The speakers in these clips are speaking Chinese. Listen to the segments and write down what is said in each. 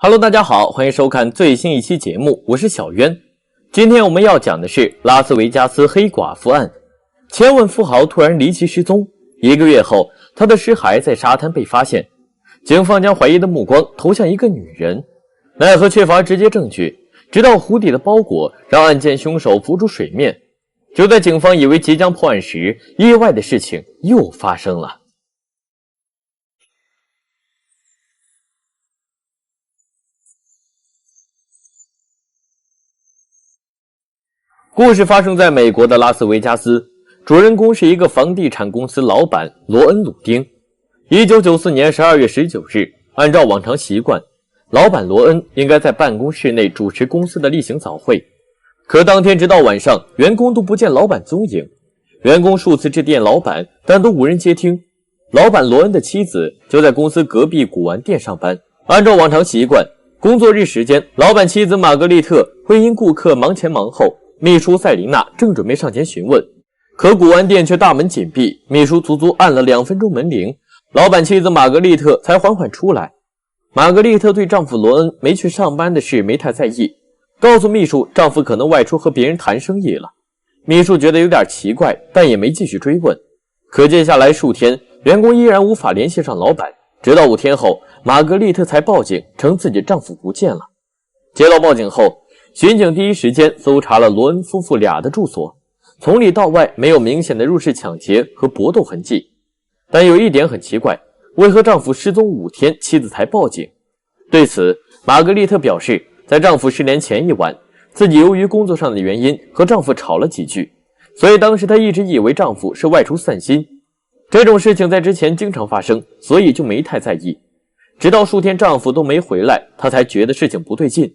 Hello， 大家好，欢迎收看最新一期节目，我是小渊。今天我们要讲的是拉斯维加斯黑寡妇案。千万富豪突然离奇失踪，1个月后，他的尸骸在沙滩被发现。警方将怀疑的目光投向一个女人，奈何缺乏直接证据，直到湖底的包裹让案件凶手浮出水面。就在警方以为即将破案时，意外的事情又发生了。故事发生在美国的拉斯维加斯，主人公是一个房地产公司老板罗恩·鲁丁。1994年12月19日，按照往常习惯，老板罗恩应该在办公室内主持公司的例行早会。可当天直到晚上，员工都不见老板踪影。员工数次致电老板，但都无人接听。老板罗恩的妻子就在公司隔壁古玩店上班。按照往常习惯，工作日时间，老板妻子玛格丽特会因顾客忙前忙后，秘书塞琳娜正准备上前询问，可古玩店却大门紧闭，秘书足足按了2分钟门铃，老板妻子玛格丽特才缓缓出来。玛格丽特对丈夫罗恩没去上班的事没太在意，告诉秘书丈夫可能外出和别人谈生意了。秘书觉得有点奇怪，但也没继续追问。可接下来数天，员工依然无法联系上老板，直到5天后，玛格丽特才报警称自己丈夫不见了。接到报警后，巡警第一时间搜查了罗恩夫妇俩的住所，从里到外没有明显的入室抢劫和搏斗痕迹。但有一点很奇怪，为何丈夫失踪5天，妻子才报警？对此，玛格丽特表示，在丈夫失联前一晚，自己由于工作上的原因和丈夫吵了几句，所以当时她一直以为丈夫是外出散心。这种事情在之前经常发生，所以就没太在意。直到数天丈夫都没回来，她才觉得事情不对劲。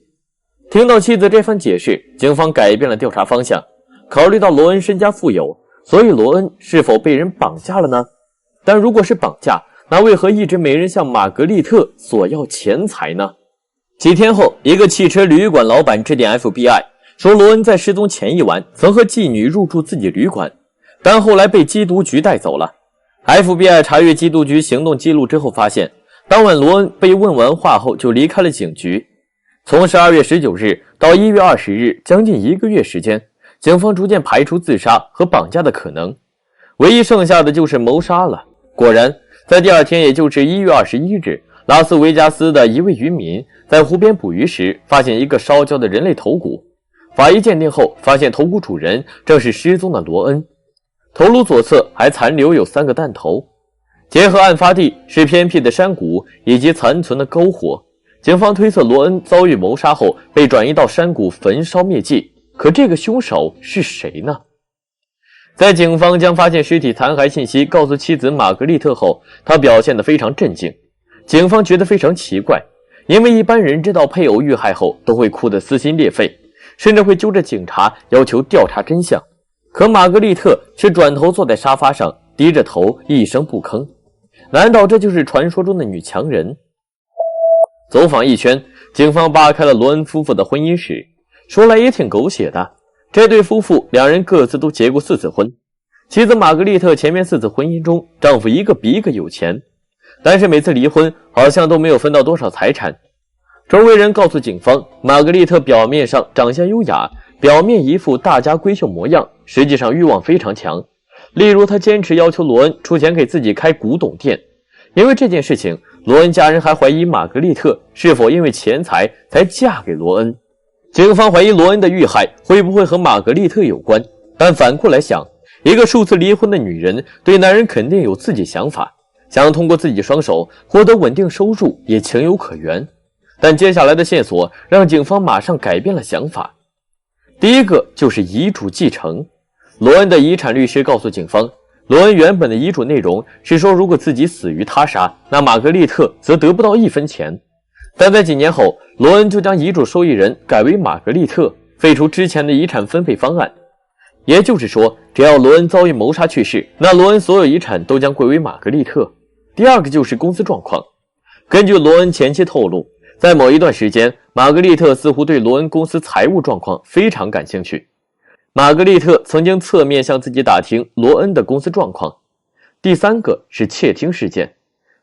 听到妻子这番解释，警方改变了调查方向，考虑到罗恩身家富有，所以罗恩是否被人绑架了呢？但如果是绑架，那为何一直没人向玛格丽特索要钱财呢？几天后，一个汽车旅馆老板致电 FBI， 说罗恩在失踪前一晚曾和妓女入住自己旅馆，但后来被缉毒局带走了。FBI 查阅缉毒局行动记录之后发现，当晚罗恩被问完话后就离开了警局。从12月19日到1月20日，将近1个月时间，警方逐渐排除自杀和绑架的可能，唯一剩下的就是谋杀了。果然，在第二天，也就是1月21日，拉斯维加斯的一位渔民在湖边捕鱼时，发现一个烧焦的人类头骨。法医鉴定后，发现头骨主人正是失踪的罗恩，头颅左侧还残留有3个弹头。结合案发地是偏僻的山谷以及残存的篝火，警方推测罗恩遭遇谋杀后被转移到山谷焚烧灭迹。可这个凶手是谁呢？在警方将发现尸体残骸信息告诉妻子玛格丽特后，他表现得非常震惊。警方觉得非常奇怪，因为一般人知道配偶遇害后都会哭得撕心裂肺，甚至会揪着警察要求调查真相。可玛格丽特却转头坐在沙发上，低着头一声不吭。难道这就是传说中的女强人？走访一圈，警方扒开了罗恩夫妇的婚姻史。说来也挺狗血的，这对夫妇2人各自都结过4次婚。妻子玛格丽特前面4次婚姻中，丈夫一个比一个有钱，但是每次离婚好像都没有分到多少财产。周围人告诉警方，玛格丽特表面上长相优雅，表面一副大家闺秀模样，实际上欲望非常强。例如她坚持要求罗恩出钱给自己开古董店，因为这件事情，罗恩家人还怀疑玛格丽特是否因为钱财才嫁给罗恩。警方怀疑罗恩的遇害会不会和玛格丽特有关，但反过来想，一个数次离婚的女人对男人肯定有自己想法，想通过自己双手获得稳定收入也情有可原。但接下来的线索让警方马上改变了想法。第一个就是遗嘱继承。罗恩的遗产律师告诉警方，罗恩原本的遗嘱内容是说，如果自己死于他杀，那玛格丽特则得不到1分钱。但在几年后，罗恩就将遗嘱受益人改为玛格丽特，废除之前的遗产分配方案。也就是说，只要罗恩遭遇谋杀去世，那罗恩所有遗产都将归为玛格丽特。第二个就是公司状况。根据罗恩前妻透露，在某一段时间，玛格丽特似乎对罗恩公司财务状况非常感兴趣。玛格丽特曾经侧面向自己打听罗恩的公司状况。第三个是窃听事件。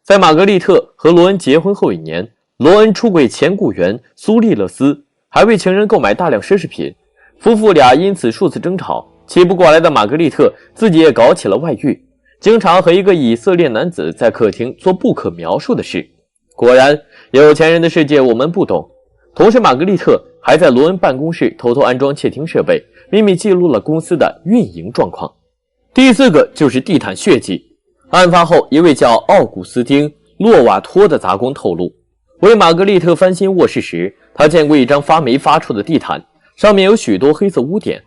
在玛格丽特和罗恩结婚后1年，罗恩出轨前雇员苏利勒斯，还为情人购买大量奢侈品，夫妇俩因此数次争吵。气不过来的玛格丽特自己也搞起了外遇，经常和一个以色列男子在客厅做不可描述的事。果然，有钱人的世界我们不懂。同时，玛格丽特还在罗恩办公室偷偷安装窃听设备，秘密记录了公司的运营状况。第四个就是地毯血迹。案发后，一位叫奥古斯丁·洛瓦托的杂工透露，为玛格丽特翻新卧室时，他见过一张发霉发臭的地毯，上面有许多黑色污点。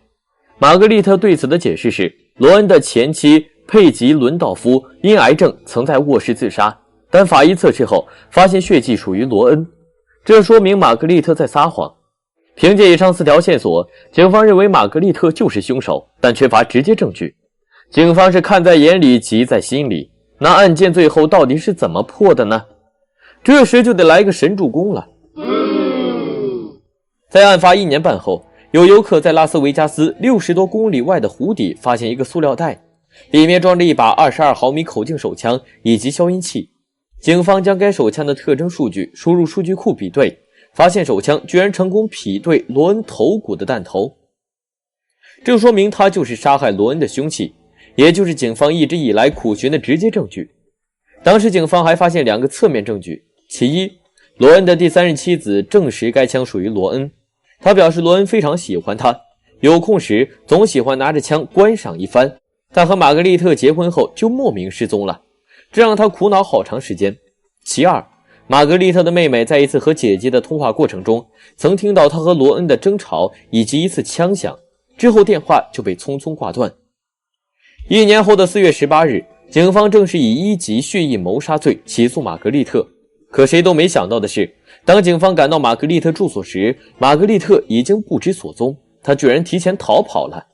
玛格丽特对此的解释是，罗恩的前妻佩吉·伦道夫因癌症曾在卧室自杀，但法医测试后发现血迹属于罗恩，这说明玛格丽特在撒谎。凭借以上4条线索，警方认为玛格丽特就是凶手，但缺乏直接证据。警方是看在眼里，急在心里。那案件最后到底是怎么破的呢？这时就得来个神助攻了。在案发1年半后，有游客在拉斯维加斯60多公里外的湖底发现一个塑料袋，里面装着一把22毫米口径手枪以及消音器。警方将该手枪的特征数据输入数据库比对，发现手枪居然成功匹对罗恩头骨的弹头，这说明他就是杀害罗恩的凶器，也就是警方一直以来苦寻的直接证据。当时警方还发现2个侧面证据，其一，罗恩的第3任妻子证实该枪属于罗恩，他表示罗恩非常喜欢他，有空时总喜欢拿着枪观赏一番，但和玛格丽特结婚后就莫名失踪了，这让他苦恼好长时间。其二，玛格丽特的妹妹在一次和姐姐的通话过程中，曾听到她和罗恩的争吵以及一次枪响，之后电话就被匆匆挂断。1年后的4月18日，警方正式以1级蓄意谋杀罪起诉玛格丽特。可谁都没想到的是，当警方赶到玛格丽特住所时，玛格丽特已经不知所踪，她居然提前逃跑了。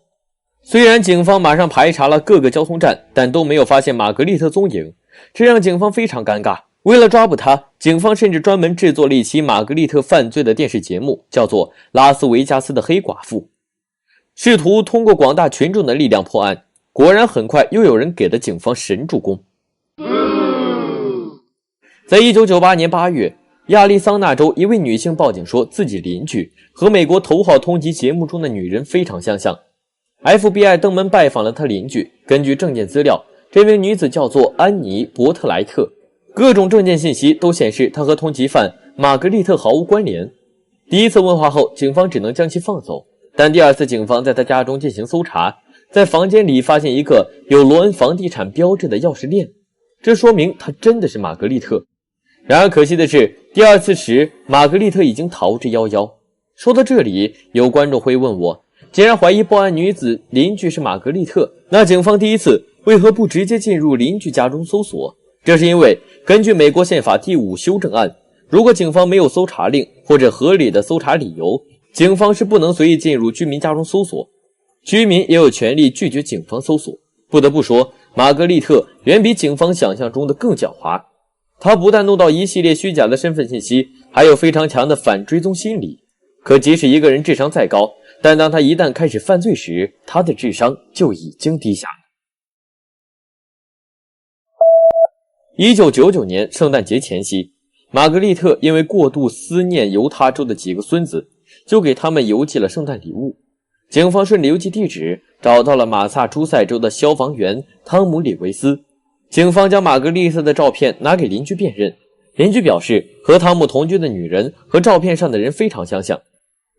虽然警方马上排查了各个交通站，但都没有发现玛格丽特踪影，这让警方非常尴尬。为了抓捕她，警方甚至专门制作了一期玛格丽特犯罪的电视节目，叫做《拉斯维加斯的黑寡妇》，试图通过广大群众的力量破案。果然很快又有人给了警方神助攻。在1998年8月，亚利桑那州一位女性报警说，自己邻居和美国头号通缉节目中的女人非常相像。FBI 登门拜访了她邻居，根据证件资料，这名女子叫做安妮·伯特莱特，各种证件信息都显示她和通缉犯玛格丽特毫无关联。第一次问话后，警方只能将其放走，但第二次警方在她家中进行搜查，在房间里发现一个有罗恩房地产标志的钥匙链，这说明她真的是玛格丽特。然而可惜的是，第二次时玛格丽特已经逃之夭夭。说到这里，有观众会问我，既然怀疑报案女子邻居是玛格丽特，那警方第一次为何不直接进入邻居家中搜索？这是因为根据美国宪法第5修正案，如果警方没有搜查令或者合理的搜查理由，警方是不能随意进入居民家中搜索。居民也有权利拒绝警方搜索。不得不说，玛格丽特远比警方想象中的更狡猾。他不但弄到一系列虚假的身份信息，还有非常强的反追踪心理。可即使一个人智商再高，但当他一旦开始犯罪时，他的智商就已经低下了。1999年圣诞节前夕，玛格丽特因为过度思念犹他州的几个孙子，就给他们邮寄了圣诞礼物。警方顺着邮寄地址找到了马萨诸塞州的消防员汤姆·里维斯。警方将玛格丽特的照片拿给邻居辨认，邻居表示和汤姆同居的女人和照片上的人非常相像。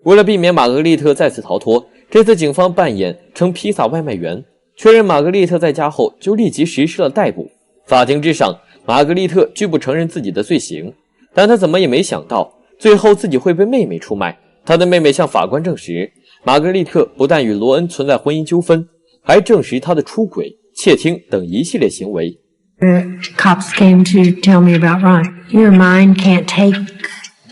为了避免玛格丽特再次逃脱，这次警方扮演称披萨外卖员，确认玛格丽特在家后就立即实施了逮捕。法庭之上，玛格丽特拒不承认自己的罪行，但他怎么也没想到最后自己会被妹妹出卖。他的妹妹向法官证实，玛格丽特不但与罗恩存在婚姻纠纷，还证实他的出轨、窃听等一系列行为。The cops came to tell me about Ron. Your mind can't take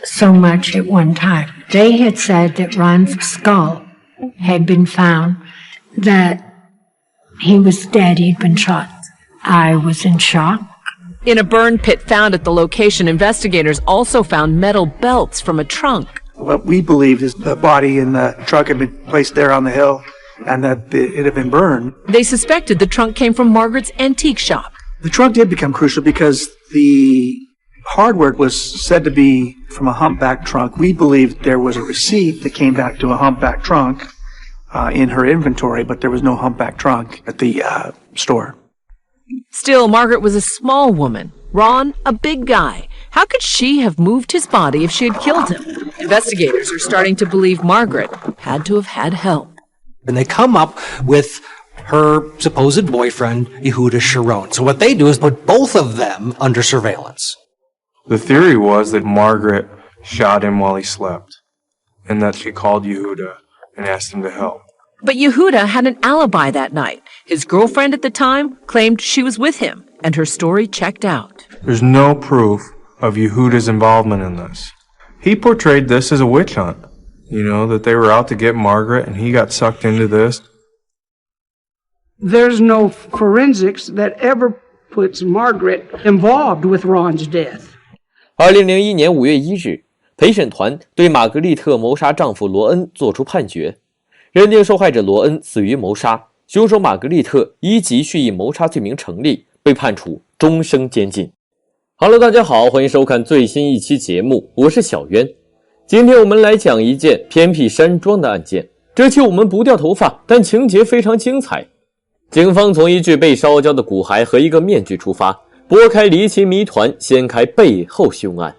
so much at one time. They had said that Ron's skull had been found, that he was dead, he'd been shot. I was in shock. In a burn pit found at the location, investigators also found metal belts from a trunk. What we believed is the body in the truck had been placed there on the hill and that it had been burned. They suspected the trunk came from Margaret's antique shop. The trunk did become crucial because the hardware was said to be from a humpback trunk. We believed there was a receipt that came back to a humpback trunk in her inventory, but there was no humpback trunk at the store. Still, Margaret was a small woman. Ron, a big guy. How could she have moved his body if she had killed him? Investigators are starting to believe Margaret had to have had help. And they come up with her supposed boyfriend, Yehuda Sharon. So what they do is put both of them under surveillance. The theory was that Margaret shot him while he slept, and that she called Yehuda and asked him to help. But Yehuda had an alibi that night. His girlfriend at the time claimed she was with him, and her story checked out. There's no proof of Yehuda's involvement in this. He portrayed this as a witch hunt. You know, that they were out to get Margaret and he got sucked into this. There's no forensics that ever puts Margaret involved with Ron's death. 2001年5月1日，陪审团对玛格丽特谋杀丈夫罗恩作出判决，认定受害者罗恩死于谋杀，凶手玛格丽特1级蓄意谋杀罪名成立，被判处终生监禁。Hello， 大家好，欢迎收看最新一期节目，我是小渊。今天我们来讲一件偏僻山庄的案件，这期我们不掉头发，但情节非常精彩。警方从一具被烧焦的骨骸和一个面具出发，拨开离奇谜团，掀开背后凶案。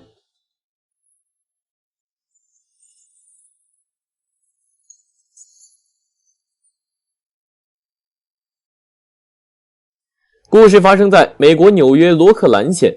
故事发生在美国纽约罗克兰县。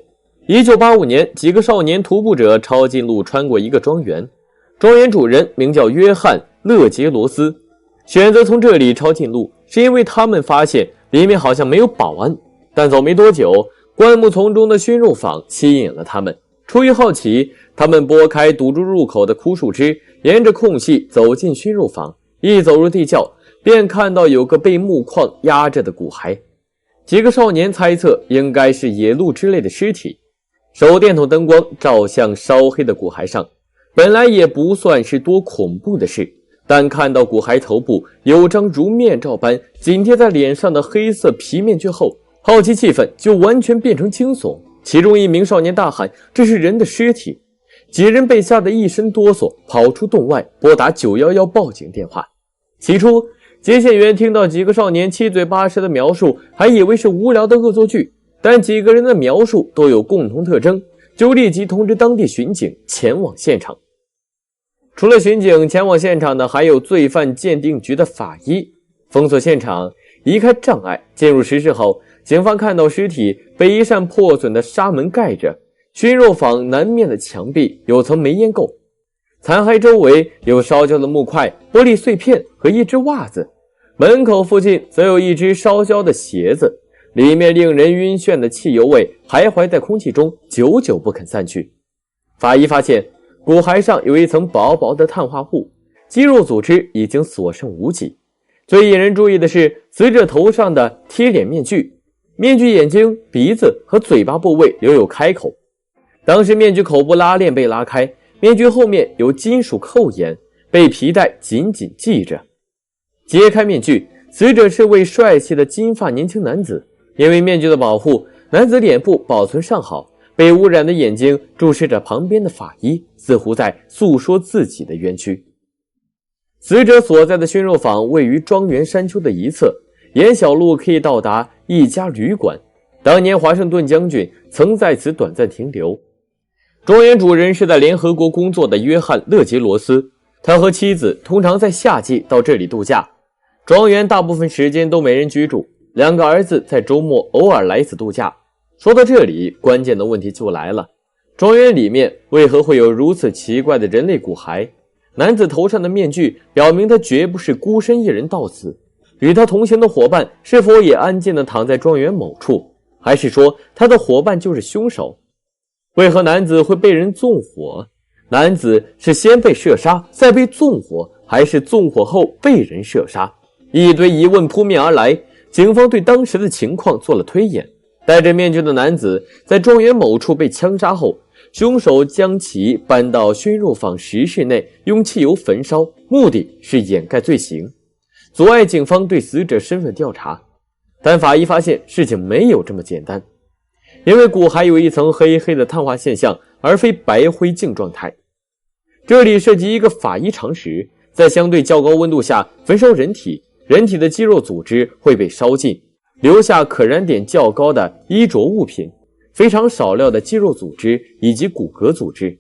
1985年，几个少年徒步者抄近路穿过一个庄园，庄园主人名叫约翰·勒杰罗斯。选择从这里抄近路，是因为他们发现里面好像没有保安。但走没多久，灌木丛中的熏肉坊吸引了他们。出于好奇，他们拨开堵住入口的枯树枝，沿着空隙走进熏肉坊。一走入地窖，便看到有个被木框压着的骨骸。几个少年猜测应该是野鹿之类的尸体。手电筒灯光照向烧黑的骨骸上，本来也不算是多恐怖的事，但看到骨骸头部有张如面罩般紧贴在脸上的黑色皮面具后，好奇气氛就完全变成惊悚。其中一名少年大喊：“这是人的尸体！”几人被吓得一身哆嗦，跑出洞外拨打911报警电话。起初，接线员听到几个少年七嘴八舌的描述，还以为是无聊的恶作剧。但几个人的描述都有共同特征，就立即通知当地巡警前往现场。除了巡警，前往现场的还有罪犯鉴定局的法医。封锁现场，移开障碍，进入实室后，警方看到尸体被一扇破损的纱门盖着，熏肉坊南面的墙壁有层煤烟垢，残骸周围有烧焦的木块、玻璃碎片和一只袜子，门口附近则有一只烧焦的鞋子。里面令人晕眩的汽油味徘徊在空气中，久久不肯散去。法医发现骨骸上有一层薄薄的碳化物，肌肉组织已经所剩无几。最引人注意的是死者头上的贴脸面具，面具眼睛、鼻子和嘴巴部位留有开口。当时面具口部拉链被拉开，面具后面有金属扣眼，被皮带紧紧系着。揭开面具，死者是位帅气的金发年轻男子。因为面具的保护，男子脸部保存尚好，被污染的眼睛注视着旁边的法医，似乎在诉说自己的冤屈。死者所在的熏肉坊位于庄园山丘的一侧，沿小路可以到达一家旅馆。当年华盛顿将军曾在此短暂停留。庄园主人是在联合国工作的约翰·勒杰罗斯，他和妻子通常在夏季到这里度假。庄园大部分时间都没人居住。两个儿子在周末偶尔来此度假。说到这里，关键的问题就来了，庄园里面为何会有如此奇怪的人类骨骸？男子头上的面具表明他绝不是孤身一人到此，与他同行的伙伴是否也安静地躺在庄园某处，还是说他的伙伴就是凶手？为何男子会被人纵火？男子是先被射杀再被纵火，还是纵火后被人射杀？一堆疑问扑面而来。警方对当时的情况做了推演，戴着面具的男子在庄园某处被枪杀后，凶手将其搬到熏肉坊实室内用汽油焚烧，目的是掩盖罪行，阻碍警方对死者身份调查。但法医发现事情没有这么简单。因为骨骸有一层黑黑的碳化现象，而非白灰镜状态。这里涉及一个法医常识，在相对较高温度下焚烧人体，人体的肌肉组织会被烧尽，留下可燃点较高的衣着物品，非常少量的肌肉组织以及骨骼组织。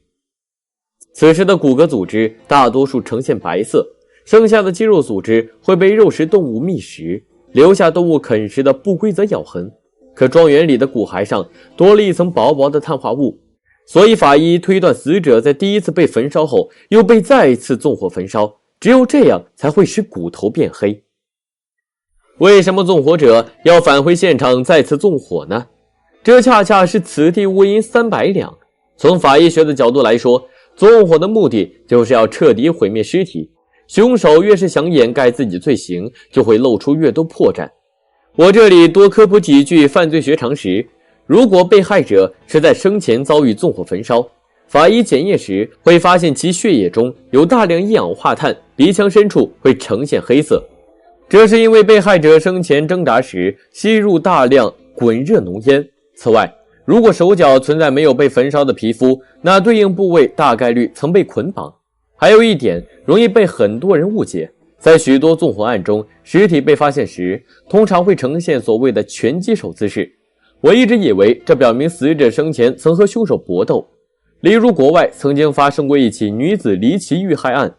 此时的骨骼组织大多数呈现白色，剩下的肌肉组织会被肉食动物觅食，留下动物啃食的不规则咬痕。可庄园里的骨骸上多了一层薄薄的碳化物，所以法医推断死者在第一次被焚烧后又被再一次纵火焚烧，只有这样才会使骨头变黑。为什么纵火者要返回现场再次纵火呢？这恰恰是此地无银300两。从法医学的角度来说，纵火的目的就是要彻底毁灭尸体，凶手越是想掩盖自己罪行，就会露出越多破绽。我这里多科普几句犯罪学常识。如果被害者是在生前遭遇纵火焚烧，法医检验时会发现其血液中有大量一氧化碳，鼻腔深处会呈现黑色，这是因为被害者生前挣扎时吸入大量滚热浓烟。此外，如果手脚存在没有被焚烧的皮肤，那对应部位大概率曾被捆绑。还有一点容易被很多人误解，在许多纵火案中，尸体被发现时通常会呈现所谓的拳击手姿势。我一直以为这表明死者生前曾和凶手搏斗。例如国外曾经发生过一起女子离奇遇害案，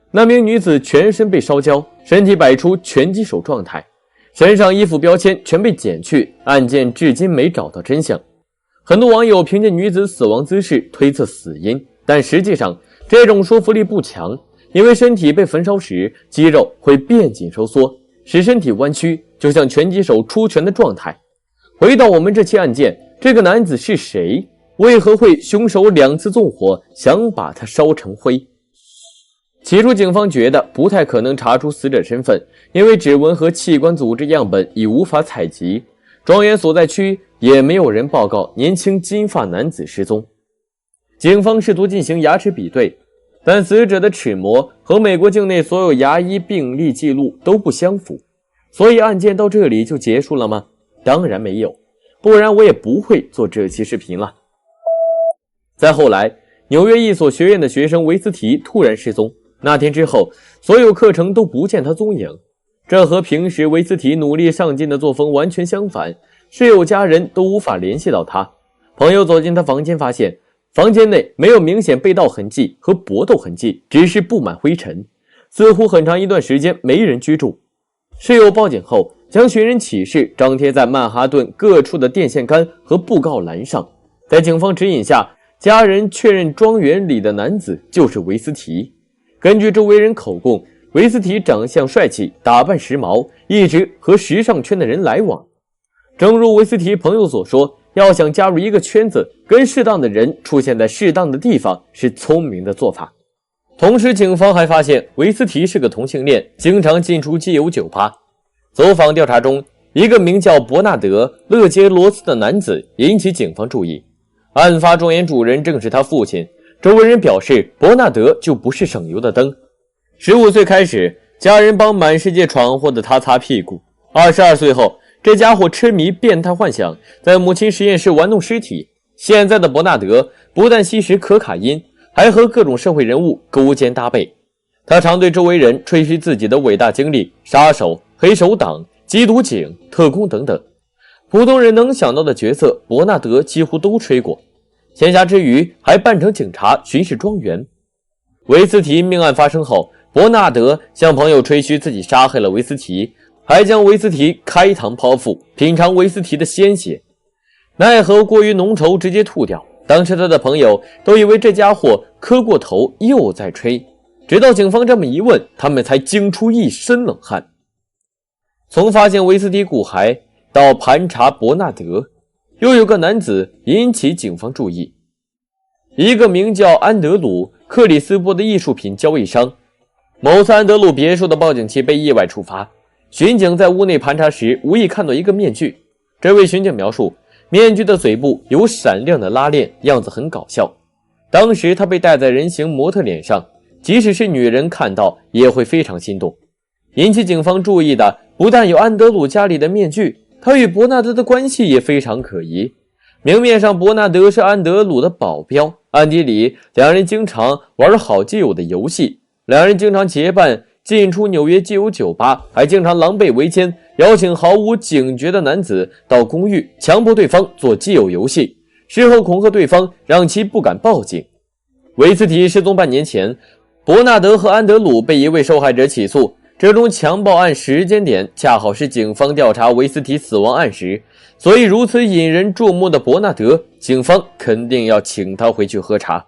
那名女子全身被烧焦，身体摆出拳击手状态，身上衣服标签全被剪去，案件至今没找到真相。很多网友凭借女子死亡姿势推测死因，但实际上这种说服力不强，因为身体被焚烧时肌肉会变紧收缩，使身体弯曲，就像拳击手出拳的状态。回到我们这起案件，这个男子是谁？为何会凶手2次纵火，想把他烧成灰？起初警方觉得不太可能查出死者身份，因为指纹和器官组织样本已无法采集，庄园所在区也没有人报告年轻金发男子失踪。警方试图进行牙齿比对，但死者的齿模和美国境内所有牙医病历记录都不相符，所以案件到这里就结束了吗？当然没有，不然我也不会做这期视频了。再后来，纽约一所学院的学生维斯提突然失踪，那天之后，所有课程都不见他踪影。这和平时维斯提努力上进的作风完全相反，室友家人都无法联系到他。朋友走进他房间，发现房间内没有明显被盗痕迹和搏斗痕迹，只是布满灰尘，似乎很长一段时间没人居住。室友报警后，将寻人启事张贴在曼哈顿各处的电线杆和布告栏上。在警方指引下，家人确认庄园里的男子就是维斯提。根据周围人口供，维斯提长相帅气，打扮时髦，一直和时尚圈的人来往。正如维斯提朋友所说，要想加入一个圈子，跟适当的人出现在适当的地方是聪明的做法。同时，警方还发现维斯提是个同性恋，经常进出基友酒吧。走访调查中，一个名叫伯纳德·勒杰罗斯的男子引起警方注意。案发庄园主人正是他父亲，周围人表示伯纳德就不是省油的灯。15岁开始，家人帮满世界闯祸的他擦屁股。22岁后，这家伙痴迷变态幻想，在母亲实验室玩弄尸体。现在的伯纳德不但吸食可卡因，还和各种社会人物勾肩搭背。他常对周围人吹嘘自己的伟大经历，杀手、黑手党、缉毒警、特工等等。普通人能想到的角色，伯纳德几乎都吹过。闲暇之余，还扮成警察巡视庄园。维斯提命案发生后，伯纳德向朋友吹嘘自己杀害了维斯提，还将维斯提开膛剖腹，品尝维斯提的鲜血。奈何过于浓稠，直接吐掉。当时他的朋友都以为这家伙磕过头，又在吹。直到警方这么一问，他们才惊出一身冷汗。从发现维斯提骨骸到盘查伯纳德，又有个男子引起警方注意。一个名叫安德鲁·克里斯波的艺术品交易商。某次安德鲁别墅的报警器被意外触发，巡警在屋内盘查时无意看到一个面具。这位巡警描述，面具的嘴部有闪亮的拉链，样子很搞笑。当时他被戴在人形模特脸上，即使是女人看到也会非常心动。引起警方注意的不但有安德鲁家里的面具，他与伯纳德的关系也非常可疑。明面上伯纳德是安德鲁的保镖，暗地里两人经常玩好基友的游戏，两人经常结伴进出纽约基友酒吧，还经常狼狈为奸，邀请毫无警觉的男子到公寓，强迫对方做基友游戏，事后恐吓对方，让其不敢报警。维斯提失踪半年前，伯纳德和安德鲁被一位受害者起诉，这宗强暴案时间点恰好是警方调查维斯提死亡案时，所以如此引人注目的伯纳德，警方肯定要请他回去喝茶。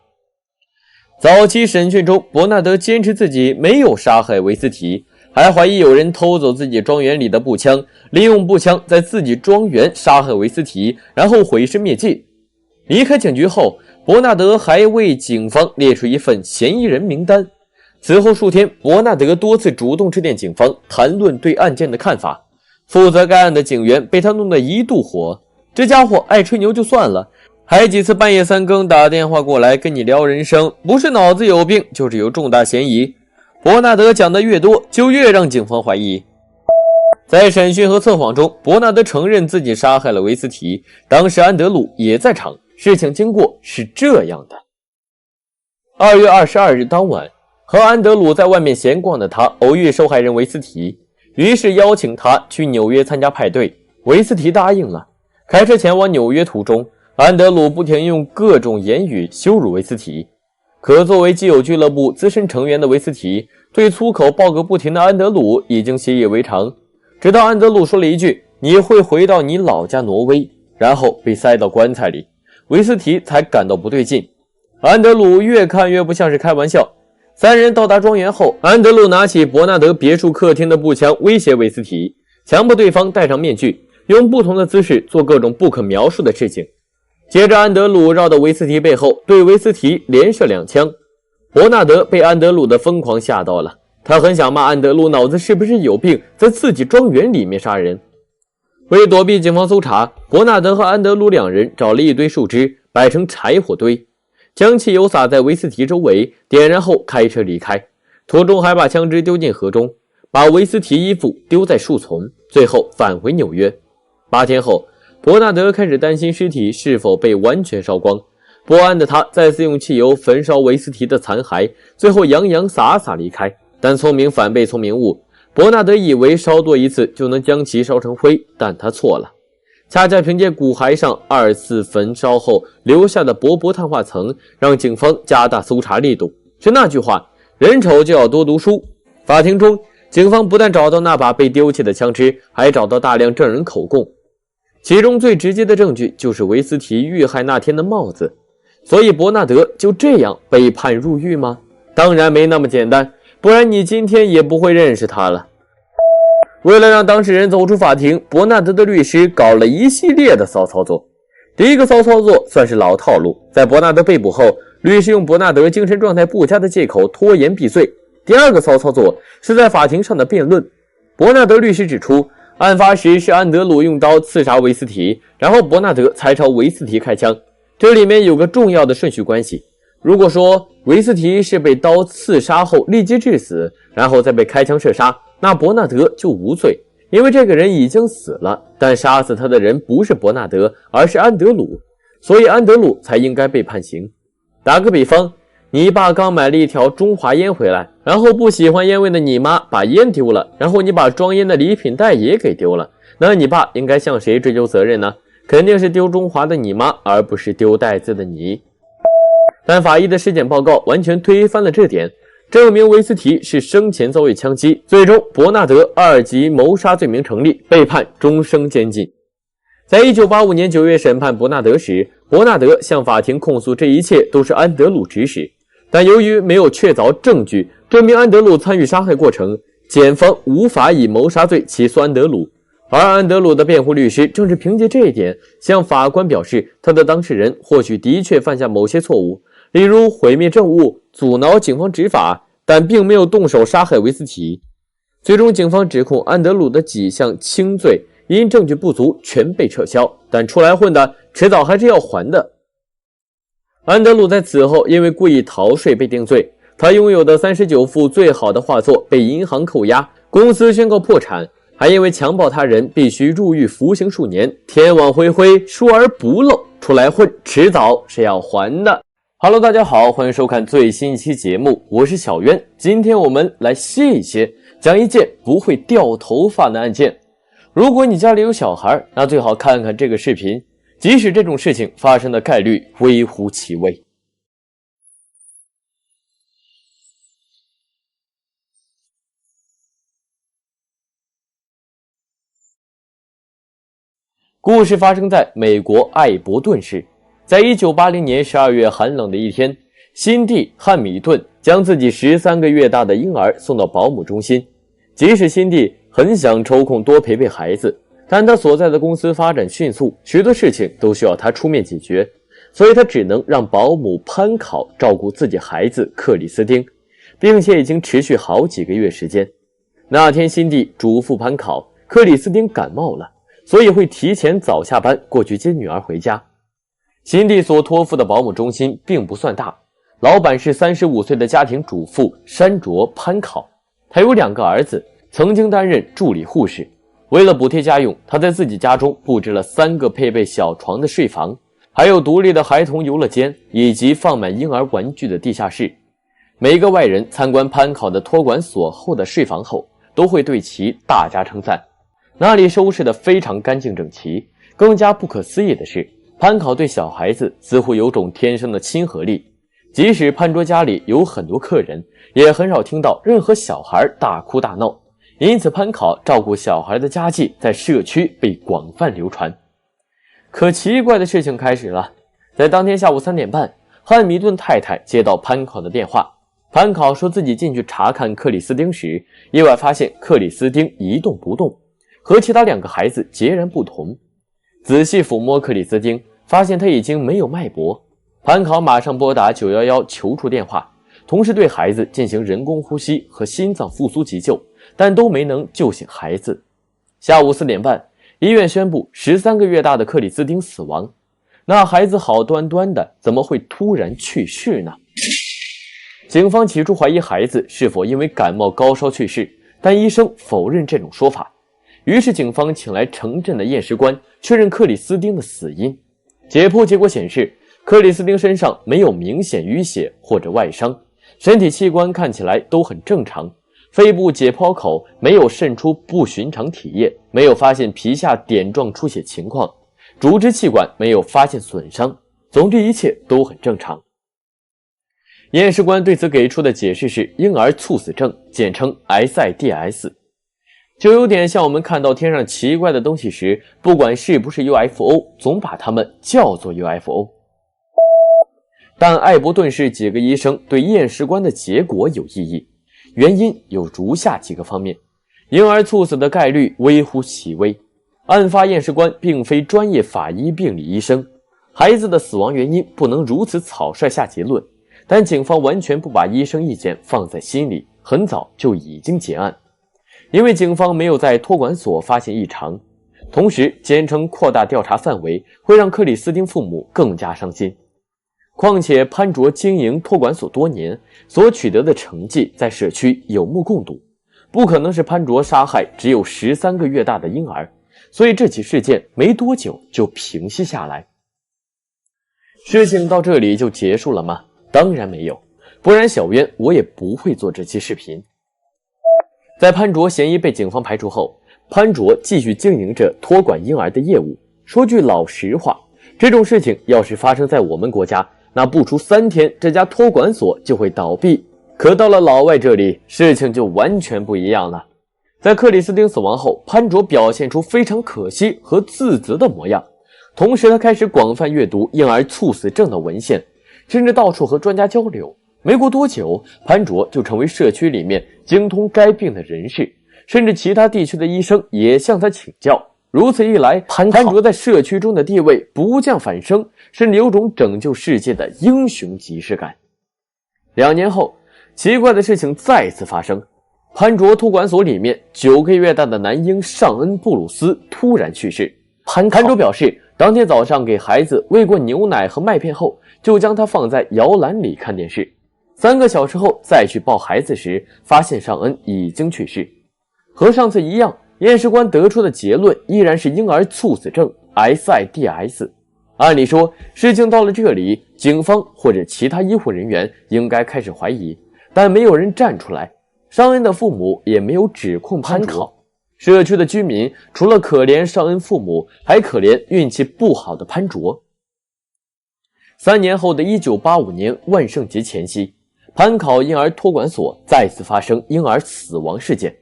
早期审讯中，伯纳德坚持自己没有杀害维斯提，还怀疑有人偷走自己庄园里的步枪，利用步枪在自己庄园杀害维斯提，然后毁尸灭迹。离开警局后，伯纳德还为警方列出一份嫌疑人名单。此后数天，伯纳德多次主动致电警方，谈论对案件的看法。负责该案的警员被他弄得一肚火，这家伙爱吹牛就算了，还几次半夜3更打电话过来跟你聊人生，不是脑子有病，就是有重大嫌疑。伯纳德讲的越多，就越让警方怀疑。在审讯和测谎中，伯纳德承认自己杀害了维斯提，当时安德鲁也在场。事情经过是这样的：2月22日当晚，和安德鲁在外面闲逛的他偶遇受害人维斯提，于是邀请他去纽约参加派对。维斯提答应了。开车前往纽约途中，安德鲁不停用各种言语羞辱维斯提。可作为基友俱乐部资深成员的维斯提，对粗口爆个不停的安德鲁已经习以为常，直到安德鲁说了一句“你会回到你老家挪威”，然后被塞到棺材里，维斯提才感到不对劲。安德鲁越看越不像是开玩笑。三人到达庄园后，安德鲁拿起伯纳德别墅客厅的步枪威胁维斯提，强迫对方戴上面具，用不同的姿势做各种不可描述的事情。接着安德鲁绕到维斯提背后，对维斯提连射2枪。伯纳德被安德鲁的疯狂吓到了，他很想骂安德鲁脑子是不是有病，在自己庄园里面杀人。为躲避警方搜查，伯纳德和安德鲁两人找了一堆树枝摆成柴火堆，将汽油洒在维斯提周围，点燃后开车离开，途中还把枪支丢进河中，把维斯提衣服丢在树丛，最后返回纽约。8天后，伯纳德开始担心尸体是否被完全烧光，不安的他再次用汽油焚烧维斯提的残骸，最后洋洋洒洒离开。但聪明反被聪明误，伯纳德以为烧多一次就能将其烧成灰，但他错了。恰恰凭借骨骸上2次焚烧后留下的薄薄碳化层，让警方加大搜查力度。是那句话，人丑就要多读书。法庭中，警方不但找到那把被丢弃的枪支，还找到大量证人口供，其中最直接的证据就是维斯提遇害那天的帽子。所以伯纳德就这样被判入狱吗？当然没那么简单，不然你今天也不会认识他了。为了让当事人走出法庭，伯纳德的律师搞了一系列的骚操作。第一个骚操作算是老套路，在伯纳德被捕后，律师用伯纳德精神状态不佳的借口拖延避罪。第二个骚操作是在法庭上的辩论。伯纳德律师指出，案发时是安德鲁用刀刺杀维斯提，然后伯纳德才朝维斯提开枪。这里面有个重要的顺序关系。如果说维斯提是被刀刺杀后立即致死，然后再被开枪射杀，那伯纳德就无罪，因为这个人已经死了，但杀死他的人不是伯纳德，而是安德鲁，所以安德鲁才应该被判刑。打个比方，你爸刚买了一条中华烟回来，然后不喜欢烟味的你妈把烟丢了，然后你把装烟的礼品袋也给丢了，那你爸应该向谁追究责任呢？肯定是丢中华的你妈，而不是丢袋子的你。但法医的尸检报告完全推翻了这点，证明维斯提是生前遭遇枪击，最终伯纳德2级谋杀罪名成立，被判终生监禁。在1985年9月审判伯纳德时，伯纳德向法庭控诉这一切都是安德鲁指使，但由于没有确凿证据证明安德鲁参与杀害过程，检方无法以谋杀罪起诉安德鲁。而安德鲁的辩护律师正是凭借这一点，向法官表示他的当事人或许的确犯下某些错误，例如毁灭证物、阻挠警方执法，但并没有动手杀害维斯提。最终警方指控安德鲁的几项轻罪因证据不足全被撤销，但出来混的迟早还是要还的。安德鲁在此后因为故意逃税被定罪，他拥有的39幅最好的画作被银行扣押，公司宣告破产，还因为强暴他人必须入狱服刑数年，天网恢恢，疏而不漏，出来混，迟早是要还的。Hello， 大家好，欢迎收看最新一期节目，我是小渊。今天我们来歇一歇，讲一件不会掉头发的案件。如果你家里有小孩，那最好看看这个视频，即使这种事情发生的概率微乎其微。故事发生在美国艾伯顿市。在1980年12月寒冷的一天，辛蒂·汉米顿将自己13个月大的婴儿送到保姆中心。即使辛蒂很想抽空多陪陪孩子，但他所在的公司发展迅速，许多事情都需要他出面解决，所以他只能让保姆潘考照顾自己孩子克里斯汀，并且已经持续好几个月时间。那天辛蒂嘱咐潘考，克里斯汀感冒了，所以会提前早下班过去接女儿回家。辛蒂所托付的保姆中心并不算大，老板是35岁的家庭主妇山卓·潘考，他有2个儿子，曾经担任助理护士。为了补贴家用，他在自己家中布置了3个配备小床的睡房，还有独立的孩童游乐间以及放满婴儿玩具的地下室。每个外人参观潘考的托管所后的睡房后，都会对其大加称赞，那里收拾得非常干净整齐。更加不可思议的是，潘考对小孩子似乎有种天生的亲和力，即使潘卓家里有很多客人，也很少听到任何小孩大哭大闹，因此潘考照顾小孩的家技在社区被广泛流传。可奇怪的事情开始了，在当天下午3点半，汉米顿太太接到潘考的电话。潘考说自己进去查看克里斯汀时，意外发现克里斯汀一动不动，和其他2个孩子截然不同。仔细抚摸克里斯汀，发现他已经没有脉搏。潘考马上拨打911求助电话，同时对孩子进行人工呼吸和心脏复苏急救，但都没能救醒孩子。下午4点半，医院宣布13个月大的克里斯汀死亡。那孩子好端端的，怎么会突然去世呢？警方起初怀疑孩子是否因为感冒高烧去世，但医生否认这种说法。于是警方请来城镇的验尸官，确认克里斯汀的死因。解剖结果显示，克里斯汀身上没有明显淤血或者外伤，身体器官看起来都很正常，肺部解剖口没有渗出不寻常体液，没有发现皮下点状出血情况，主支气管没有发现损伤，总之一切都很正常。验尸官对此给出的解释是婴儿猝死症，简称 SIDS， 就有点像我们看到天上奇怪的东西时，不管是不是 UFO， 总把它们叫做 UFO。 但艾伯顿市几个医生对验尸官的结果有异议，原因有如下几个方面：婴儿猝死的概率微乎其微，案发验尸官并非专业法医病理医生，孩子的死亡原因不能如此草率下结论，但警方完全不把医生意见放在心里，很早就已经结案。因为警方没有在托管所发现异常，同时坚称扩大调查范围会让克里斯汀父母更加伤心。况且潘卓经营托管所多年，所取得的成绩在社区有目共睹，不可能是潘卓杀害只有13个月大的婴儿，所以这起事件没多久就平息下来。事情到这里就结束了吗？当然没有，不然小渊我也不会做这期视频。在潘卓嫌疑被警方排除后，潘卓继续经营着托管婴儿的业务。说句老实话，这种事情要是发生在我们国家，那不出3天这家托管所就会倒闭。可到了老外这里，事情就完全不一样了。在克里斯汀死亡后，潘卓表现出非常可惜和自责的模样，同时他开始广泛阅读婴儿猝死症的文献，甚至到处和专家交流。没过多久，潘卓就成为社区里面精通该病的人士，甚至其他地区的医生也向他请教。如此一来，潘卓在社区中的地位不降反升，甚至有种拯救世界的英雄即视感。2年后，奇怪的事情再次发生，潘卓托管所里面9个月大的男婴尚恩·布鲁斯突然去世。潘卓表示，当天早上给孩子喂过牛奶和麦片后，就将他放在摇篮里看电视。3个小时后再去抱孩子时，发现尚恩已经去世。和上次一样，验尸官得出的结论依然是婴儿猝死症 SIDS。按理说，事情到了这里，警方或者其他医护人员应该开始怀疑，但没有人站出来。尚恩的父母也没有指控潘考。社区的居民除了可怜尚恩父母，还可怜运气不好的潘卓。3年后的1985年万圣节前夕，潘考婴儿托管所再次发生婴儿死亡事件。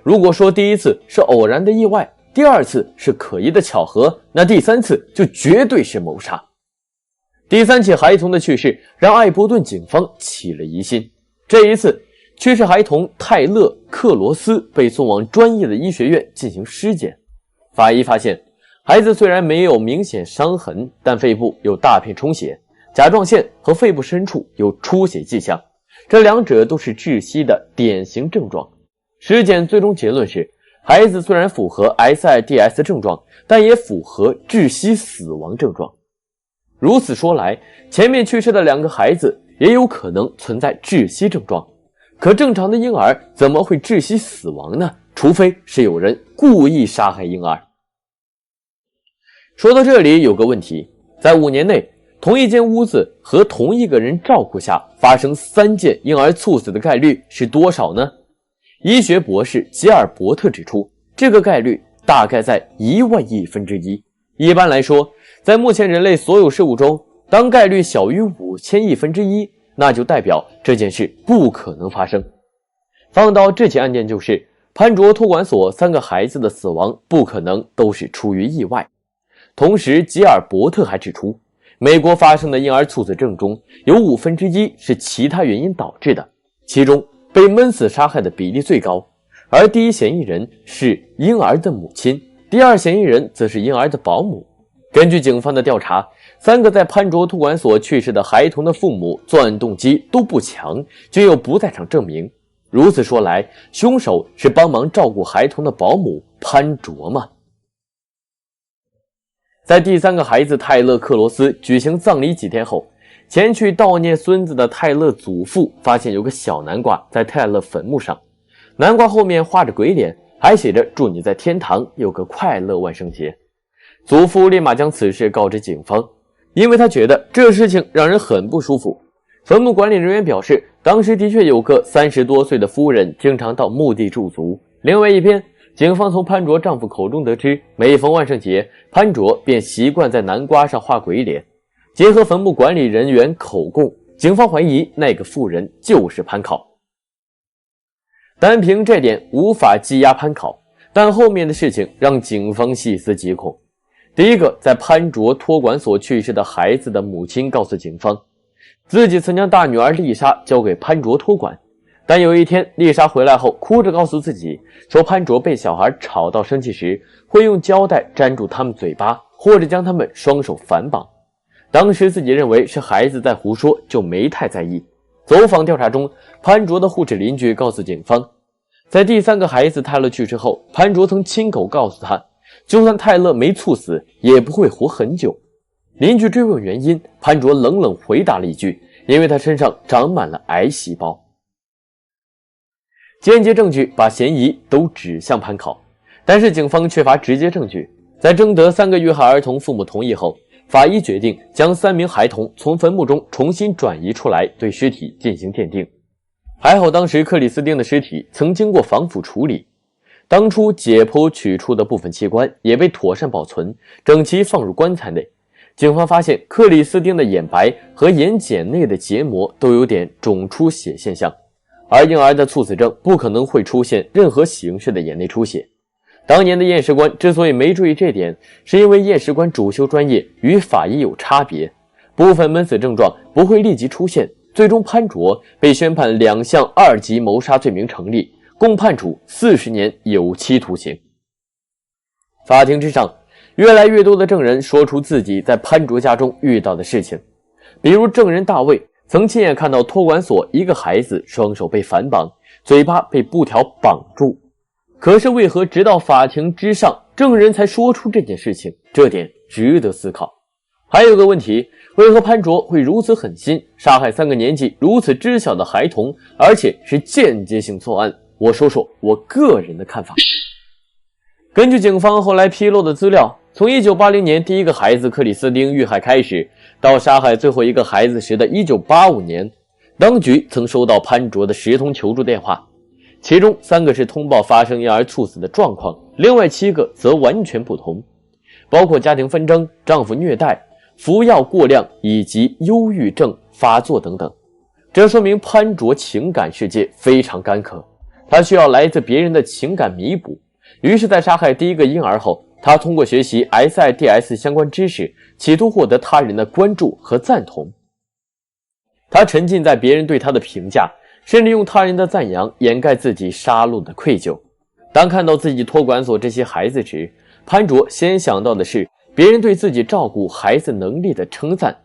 如果说第一次是偶然的意外，第二次是可疑的巧合，那第三次就绝对是谋杀。第3起孩童的去世让艾伯顿警方起了疑心。这一次，去世孩童泰勒·克罗斯被送往专业的医学院进行尸检。法医发现，孩子虽然没有明显伤痕，但肺部有大片充血，甲状腺和肺部深处有出血迹象，这两者都是窒息的典型症状。尸检最终结论是，孩子虽然符合 SIDS 症状，但也符合窒息死亡症状。如此说来，前面去世的2个孩子也有可能存在窒息症状。可正常的婴儿怎么会窒息死亡呢？除非是有人故意杀害婴儿。说到这里有个问题，在5年内，同一间屋子和同一个人照顾下发生3件婴儿猝死的概率是多少呢？医学博士吉尔伯特指出，这个概率大概在1万亿分之一。一般来说，在目前人类所有事物中，当概率小于5000亿分之一，那就代表这件事不可能发生。放到这起案件就是，潘卓托管所3个孩子的死亡不可能都是出于意外。同时，吉尔伯特还指出，美国发生的婴儿猝死症中有1/5是其他原因导致的，其中被闷死杀害的比例最高，而第一嫌疑人是婴儿的母亲，第二嫌疑人则是婴儿的保姆。根据警方的调查，3个在潘卓托管所去世的孩童的父母作案动机都不强，均有不在场证明。如此说来，凶手是帮忙照顾孩童的保姆潘卓吗？在第3个孩子泰勒·克罗斯举行葬礼几天后，前去悼念孙子的泰勒祖父发现有个小南瓜在泰勒坟墓上，南瓜后面画着鬼脸，还写着祝你在天堂有个快乐万圣节。祖父立马将此事告知警方，因为他觉得这事情让人很不舒服。坟墓管理人员表示，当时的确有个30多岁的夫人经常到墓地驻足。另外一边，警方从潘卓丈夫口中得知，每逢万圣节，潘卓便习惯在南瓜上画鬼脸。结合坟墓管理人员口供，警方怀疑那个妇人就是潘考。单凭这点无法羁押潘考，但后面的事情让警方细思极恐。第一个，在潘卓托管所去世的孩子的母亲告诉警方，自己曾将大女儿丽莎交给潘卓托管，但有一天丽莎回来后哭着告诉自己说，潘卓被小孩吵到生气时会用胶带粘住他们嘴巴，或者将他们双手反绑。当时自己认为是孩子在胡说，就没太在意。走访调查中，潘卓的护士邻居告诉警方，在第3个孩子泰勒去世后，潘卓曾亲口告诉他，就算泰勒没猝死，也不会活很久。邻居追问原因，潘卓冷冷回答了一句，因为他身上长满了癌细胞。间接证据把嫌疑都指向潘考，但是警方缺乏直接证据。在征得3个遇害儿童父母同意后，法医决定将3名孩童从坟墓中重新转移出来，对尸体进行鉴定。还好当时克里斯汀的尸体曾经过防腐处理，当初解剖取出的部分器官也被妥善保存，整齐放入棺材内。警方发现克里斯汀的眼白和眼睑内的结膜都有点肿出血现象，而婴儿的猝死症不可能会出现任何形式的眼内出血。当年的验尸官之所以没注意这点，是因为验尸官主修专业与法医有差别，部分闷死症状不会立即出现。最终潘卓被宣判2项2级谋杀罪名成立，共判处40年有期徒刑。法庭之上，越来越多的证人说出自己在潘卓家中遇到的事情，比如证人大卫曾亲眼看到托管所一个孩子双手被反绑，嘴巴被布条绑住。可是为何直到法庭之上，证人才说出这件事情？这点值得思考。还有个问题，为何潘卓会如此狠心，杀害3个年纪如此知晓的孩童，而且是间接性作案？我说说我个人的看法。根据警方后来披露的资料，从1980年第一个孩子克里斯汀遇害开始，到杀害最后一个孩子时的1985年，当局曾收到潘卓的10通求助电话，其中3个是通报发生婴儿猝死的状况，另外7个则完全不同，包括家庭纷争、丈夫虐待、服药过量以及忧郁症发作等等。这说明潘卓情感世界非常干渴，他需要来自别人的情感弥补。于是在杀害第一个婴儿后，他通过学习 SIDS 相关知识，企图获得他人的关注和赞同。他沉浸在别人对他的评价，甚至用他人的赞扬掩盖自己杀戮的愧疚。当看到自己托管所这些孩子时，潘卓先想到的是别人对自己照顾孩子能力的称赞。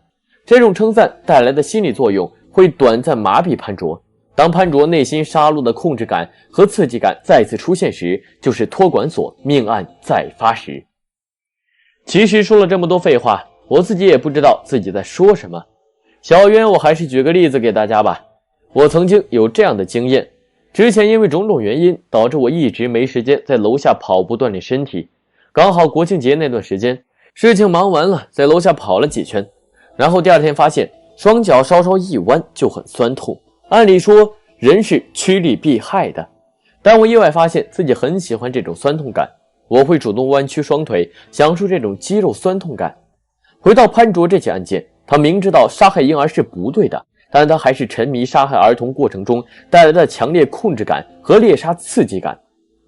这种称赞带来的心理作用会短暂麻痹潘卓。当潘卓内心杀戮的控制感和刺激感再次出现时，就是托管所命案再发时。其实说了这么多废话，我自己也不知道自己在说什么。小渊，我还是举个例子给大家吧。我曾经有这样的经验，之前因为种种原因，导致我一直没时间在楼下跑步锻炼身体。刚好国庆节那段时间，事情忙完了，在楼下跑了几圈，然后第二天发现双脚稍稍一弯就很酸痛。按理说人是趋利避害的，但我意外发现自己很喜欢这种酸痛感，我会主动弯曲双腿，享受这种肌肉酸痛感。回到潘卓这起案件，他明知道杀害婴儿是不对的，但他还是沉迷杀害儿童过程中带来的强烈控制感和猎杀刺激感。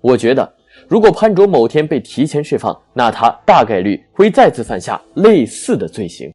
我觉得如果潘卓某天被提前释放，那他大概率会再次犯下类似的罪行。